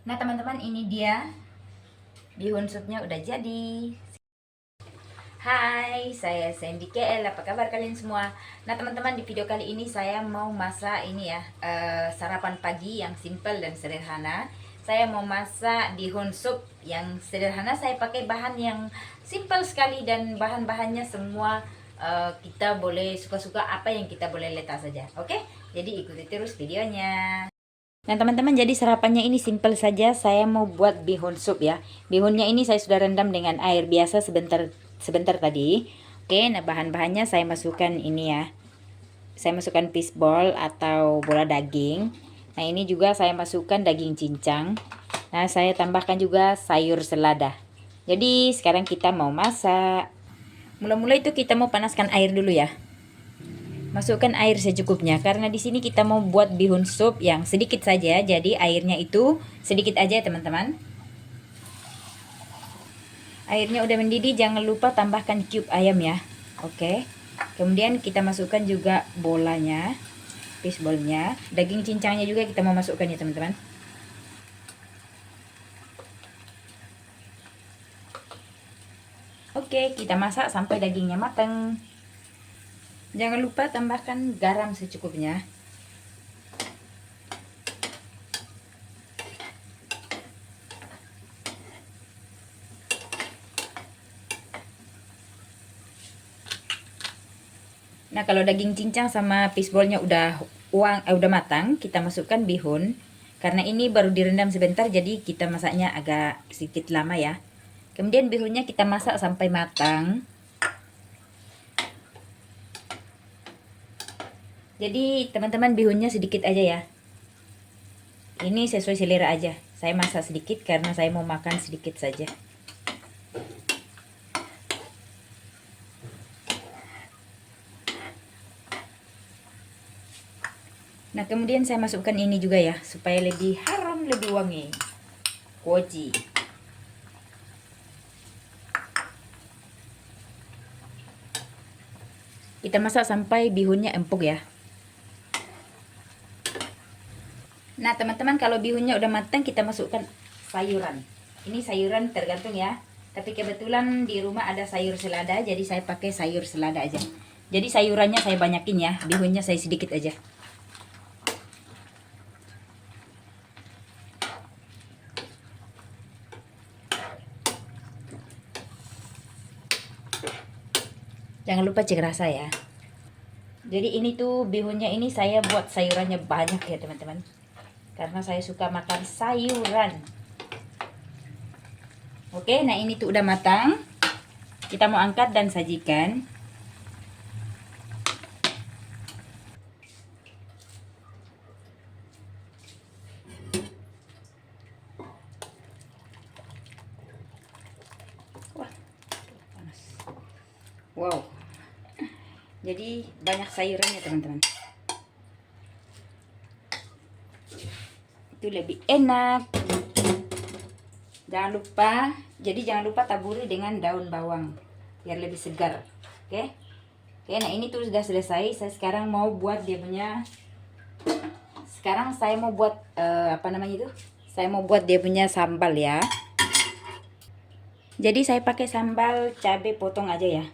Nah teman-teman, ini dia bihun supnya udah jadi. Hai, saya Sandy KL, apa kabar kalian semua? Nah teman-teman, di video kali ini saya mau masak ini ya, sarapan pagi yang simple dan sederhana. Saya mau masak bihun sup yang sederhana. Saya pakai bahan yang simple sekali dan bahan-bahannya semua kita boleh suka-suka, apa yang kita boleh letak saja. Oke, jadi ikuti terus videonya. Nah teman-teman, jadi sarapannya ini simple saja. Saya mau buat bihun sup ya. Bihunnya ini saya sudah rendam dengan air biasa sebentar sebentar tadi. Oke, nah bahan-bahannya saya masukkan ini ya. Saya masukkan fishball atau bola daging. Nah ini juga saya masukkan daging cincang. Nah saya tambahkan juga sayur selada. Jadi sekarang kita mau masak. Mula-mula itu kita mau panaskan air dulu ya. Masukkan air secukupnya karena di sini kita mau buat bihun sup yang sedikit saja, jadi airnya itu sedikit aja teman-teman. Airnya udah mendidih, jangan lupa tambahkan cube ayam ya. Oke. Kemudian kita masukkan juga bolanya, fishballnya, daging cincangnya juga kita mau masukkan ya teman-teman. Oke, kita masak sampai dagingnya matang. Jangan lupa tambahkan garam secukupnya. Nah, kalau daging cincang sama fishballnya udah matang, kita masukkan bihun. Karena ini baru direndam sebentar, jadi kita masaknya agak sedikit lama ya. Kemudian bihunnya kita masak sampai matang. Jadi teman-teman, bihunnya sedikit aja ya. Ini sesuai selera aja. Saya masak sedikit karena saya mau makan sedikit saja. Nah, kemudian saya masukkan ini juga ya, supaya lebih harum, lebih wangi. Koji. Kita masak sampai bihunnya empuk ya. Nah, teman-teman, kalau bihunnya udah matang, kita masukkan sayuran. Ini sayuran tergantung ya. Tapi kebetulan di rumah ada sayur selada, jadi saya pakai sayur selada aja. Jadi sayurannya saya banyakin ya, bihunnya saya sedikit aja. Jangan lupa cek rasa ya. Jadi ini tuh bihunnya ini saya buat sayurannya banyak ya teman-teman. Karena saya suka makan sayuran. Oke, nah ini tuh udah matang. Kita mau angkat dan sajikan. Wah, panas. Wow. Jadi banyak sayurannya teman-teman. Itu lebih enak. Jangan lupa taburi dengan daun bawang biar lebih segar. Oke. Oke, nah ini tuh sudah selesai. Saya sekarang mau buat dia punya. Sekarang saya mau buat apa namanya itu? Saya mau buat dia punya sambal ya. Jadi saya pakai sambal cabai potong aja ya.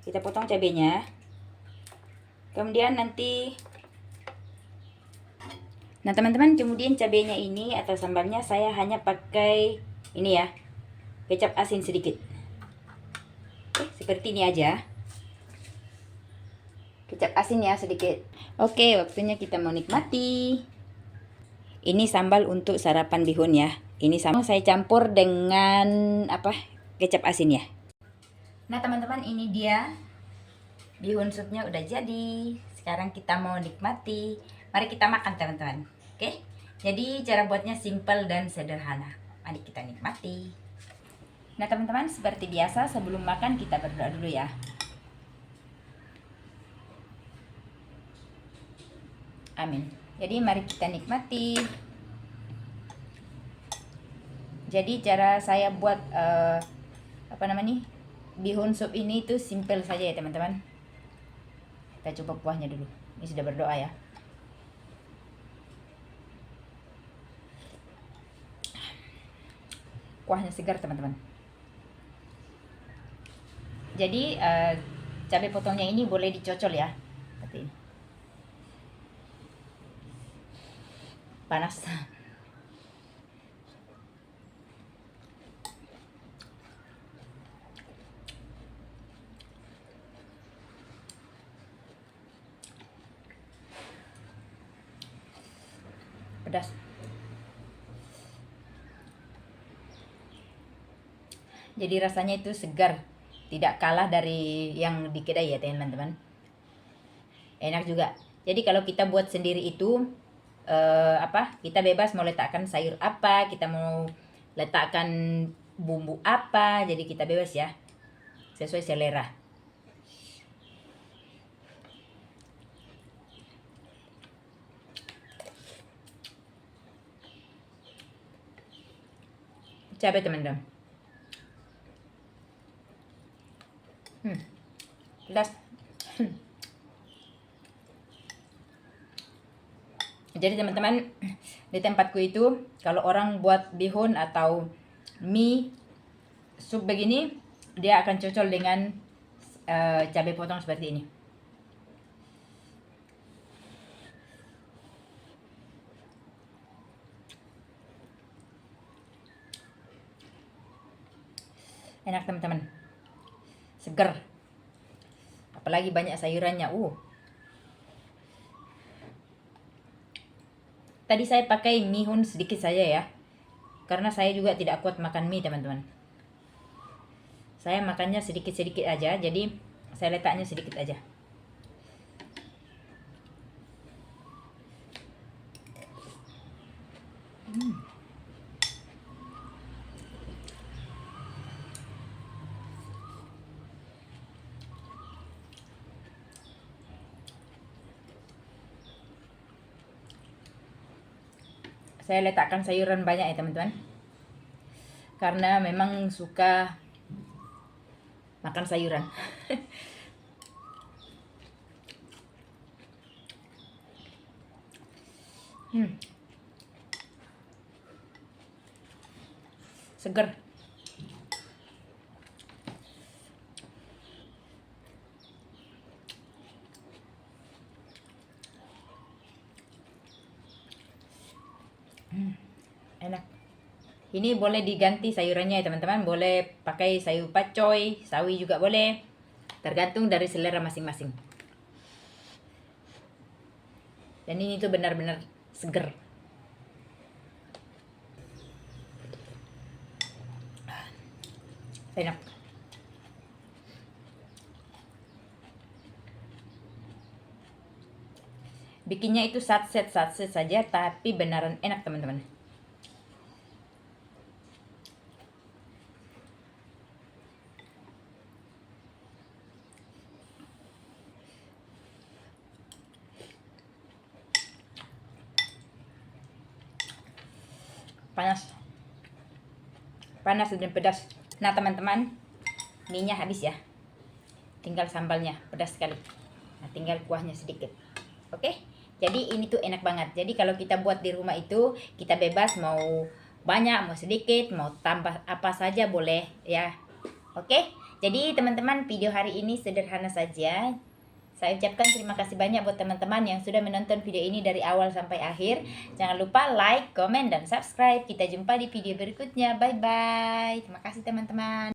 Kita potong cabenya. Kemudian nanti nah teman-teman, kemudian cabenya ini atau sambalnya saya hanya pakai ini ya, kecap asin sedikit. Oke, seperti ini aja. Kecap asin ya sedikit. Oke, waktunya kita mau nikmati. Ini sambal untuk sarapan bihun ya. Ini sambal saya campur dengan apa? Kecap asin ya. Nah teman-teman, ini dia bihun supnya udah jadi. Sekarang kita mau nikmati. Mari kita makan teman-teman. Oke. Jadi cara buatnya simple dan sederhana. Mari kita nikmati. Nah teman-teman, seperti biasa sebelum makan kita berdoa dulu ya. Amin. Jadi mari kita nikmati. Jadi cara saya buat apa namanya, bihun sup ini tuh simple saja ya teman-teman. Kita coba kuahnya dulu. Ini sudah berdoa ya. kuahnya segar teman-teman. Jadi cabai potongnya ini boleh dicocol ya, seperti ini. Panas. Pedas. Jadi rasanya itu segar, tidak kalah dari yang di kedai ya teman-teman. Enak juga. Jadi kalau kita buat sendiri itu kita bebas mau letakkan sayur apa, kita mau letakkan bumbu apa, jadi kita bebas ya, sesuai selera. Cabai teman-teman. Pedas. Jadi teman-teman, di tempatku itu kalau orang buat bihun atau mie sup begini, dia akan cocol dengan cabai potong seperti ini. Enak teman-teman, seger, apalagi banyak sayurannya. Tadi saya pakai mihun sedikit saja ya, karena saya juga tidak kuat makan mie teman-teman. Saya makannya sedikit-sedikit aja, jadi saya letaknya sedikit aja. Saya letakkan sayuran banyak ya teman-teman, karena memang suka makan sayuran. Seger. Enak. Ini boleh diganti sayurannya ya teman-teman, boleh pakai sayur pacoy, sawi juga boleh, tergantung dari selera masing-masing. Dan ini tuh benar-benar seger. Enak. Bikinnya itu satset saja, tapi beneran enak teman-teman. Panas dan pedas. Nah teman-teman, minyak habis ya, tinggal sambalnya, pedas sekali. Nah, tinggal kuahnya sedikit. Oke, jadi ini tuh enak banget. Jadi kalau kita buat di rumah itu, kita bebas mau banyak, mau sedikit, mau tambah apa saja boleh ya. Oke, jadi teman-teman, video hari ini sederhana saja. Saya ucapkan terima kasih banyak buat teman-teman yang sudah menonton video ini dari awal sampai akhir. Jangan lupa like, comment, dan subscribe. Kita jumpa di video berikutnya. Bye-bye. Terima kasih teman-teman.